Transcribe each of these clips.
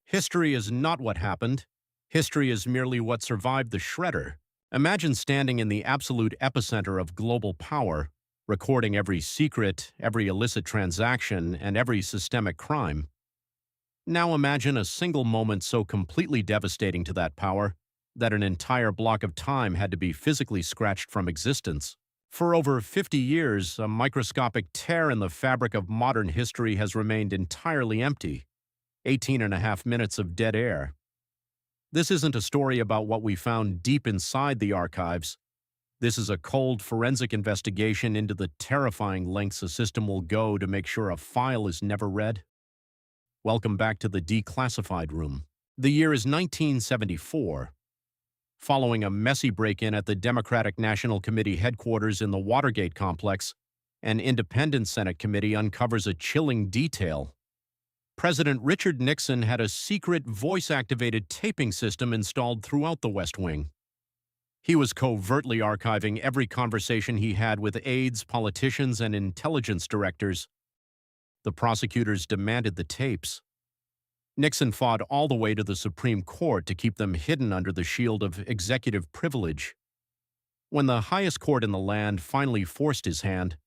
History is not what happened. History is merely what survived the shredder. Imagine standing in the absolute epicenter of global power, recording every secret, every illicit transaction, and every systemic crime. Now imagine a single moment so completely devastating to that power that an entire block of time had to be physically scratched from existence. For over 50 years, a microscopic tear in the fabric of modern history has remained entirely empty. 18 and a half minutes of dead air. This isn't a story about what we found deep inside the archives. This is a cold forensic investigation into the terrifying lengths a system will go to make sure a file is never read. Welcome back to the declassified room. The year is 1974. Following a messy break-in at the Democratic National Committee headquarters in the Watergate complex, an independent Senate committee uncovers a chilling detail. President Richard Nixon had a secret voice-activated taping system installed throughout the West Wing. He was covertly archiving every conversation he had with aides, politicians, and intelligence directors. The prosecutors demanded the tapes. Nixon fought all the way to the Supreme Court to keep them hidden under the shield of executive privilege. When the highest court in the land finally forced his hand,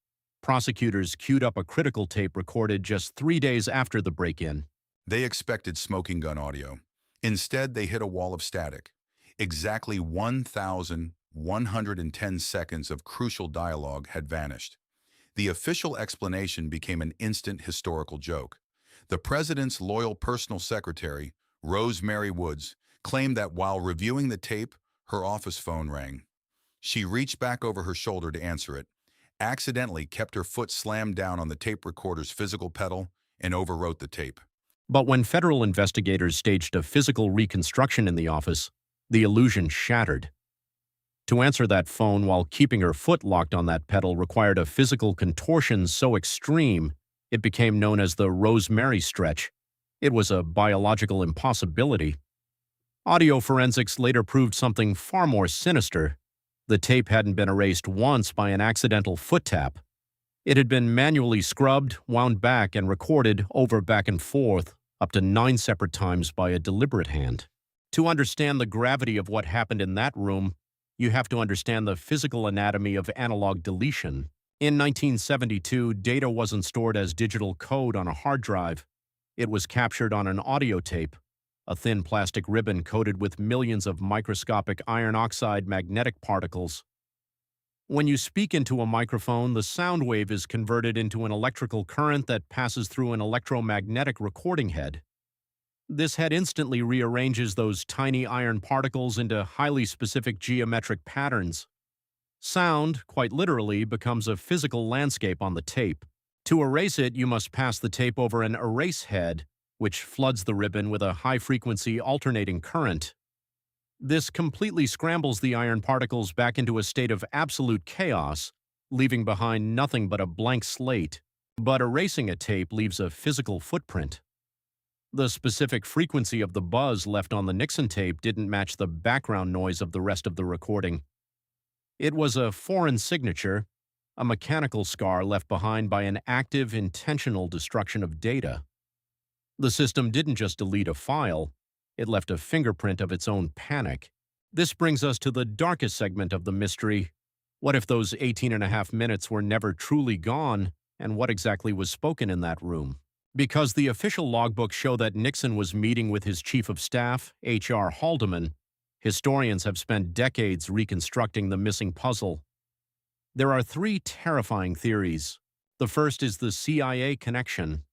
prosecutors queued up a critical tape recorded just 3 days after the break-in. They expected smoking gun audio. Instead, they hit a wall of static. Exactly 1,110 seconds of crucial dialogue had vanished. The official explanation became an instant historical joke. The president's loyal personal secretary, Rosemary Woods, claimed that while reviewing the tape, her office phone rang. She reached back over her shoulder to answer it, accidentally kept her foot slammed down on the tape recorder's physical pedal, and overwrote the tape. But when federal investigators staged a physical reconstruction in the office, the illusion shattered. To answer that phone while keeping her foot locked on that pedal required a physical contortion so extreme it became known as the Rosemary stretch. It was a biological impossibility. Audio forensics later proved something far more sinister. The tape hadn't been erased once by an accidental foot tap. It had been manually scrubbed, wound back, and recorded over back and forth up to 9 separate times by a deliberate hand. To understand the gravity of what happened in that room, you have to understand the physical anatomy of analog deletion. In 1972, data wasn't stored as digital code on a hard drive. It was captured on an audio tape, a thin plastic ribbon coated with millions of microscopic iron oxide magnetic particles. When you speak into a microphone, the sound wave is converted into an electrical current that passes through an electromagnetic recording head. This head instantly rearranges those tiny iron particles into highly specific geometric patterns. Sound, quite literally, becomes a physical landscape on the tape. To erase it, you must pass the tape over an erase head, which floods the ribbon with a high-frequency alternating current. This completely scrambles the iron particles back into a state of absolute chaos, leaving behind nothing but a blank slate. But erasing a tape leaves a physical footprint. The specific frequency of the buzz left on the Nixon tape didn't match the background noise of the rest of the recording. It was a foreign signature, a mechanical scar left behind by an active, intentional destruction of data. The system didn't just delete a file, it left a fingerprint of its own panic. This brings us to the darkest segment of the mystery. What if those 18 and a half minutes were never truly gone, and what exactly was spoken in that room? Because the official logbooks show that Nixon was meeting with his chief of staff, H.R. Haldeman, historians have spent decades reconstructing the missing puzzle. There are 3 terrifying theories. The first is the CIA connection.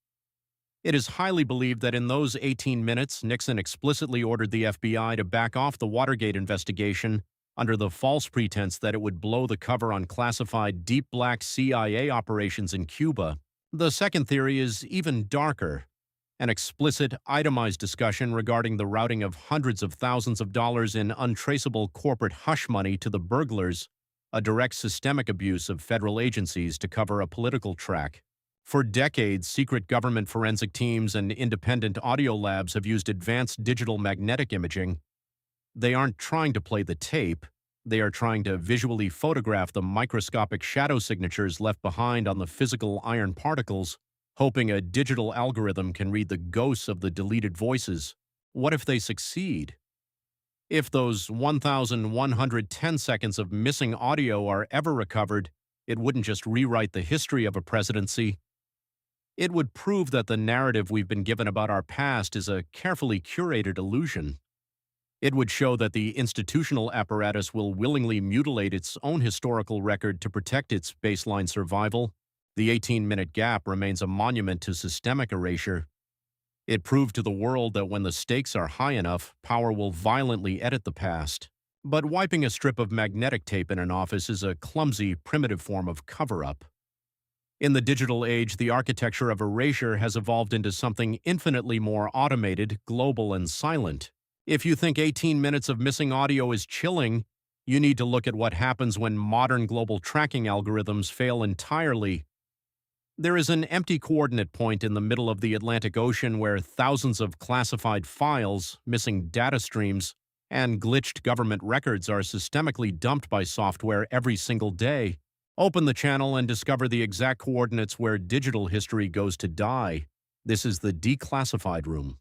It is highly believed that in those 18 minutes, Nixon explicitly ordered the FBI to back off the Watergate investigation under the false pretense that it would blow the cover on classified deep black CIA operations in Cuba. The second theory is even darker. An explicit, itemized discussion regarding the routing of hundreds of thousands of dollars in untraceable corporate hush money to the burglars, a direct systemic abuse of federal agencies to cover a political track. For decades, secret government forensic teams and independent audio labs have used advanced digital magnetic imaging. They aren't trying to play the tape, they are trying to visually photograph the microscopic shadow signatures left behind on the physical iron particles, hoping a digital algorithm can read the ghosts of the deleted voices. What if they succeed? If those 1,110 seconds of missing audio are ever recovered, it wouldn't just rewrite the history of a presidency. It would prove that the narrative we've been given about our past is a carefully curated illusion. It would show that the institutional apparatus will willingly mutilate its own historical record to protect its baseline survival. The 18-minute gap remains a monument to systemic erasure. It proved to the world that when the stakes are high enough, power will violently edit the past. But wiping a strip of magnetic tape in an office is a clumsy, primitive form of cover-up. In the digital age, the architecture of erasure has evolved into something infinitely more automated, global, and silent. If you think 18 minutes of missing audio is chilling, you need to look at what happens when modern global tracking algorithms fail entirely. There is an empty coordinate point in the middle of the Atlantic Ocean where thousands of classified files, missing data streams, and glitched government records are systemically dumped by software every single day. Open the channel and discover the exact coordinates where digital history goes to die. This is the declassified room.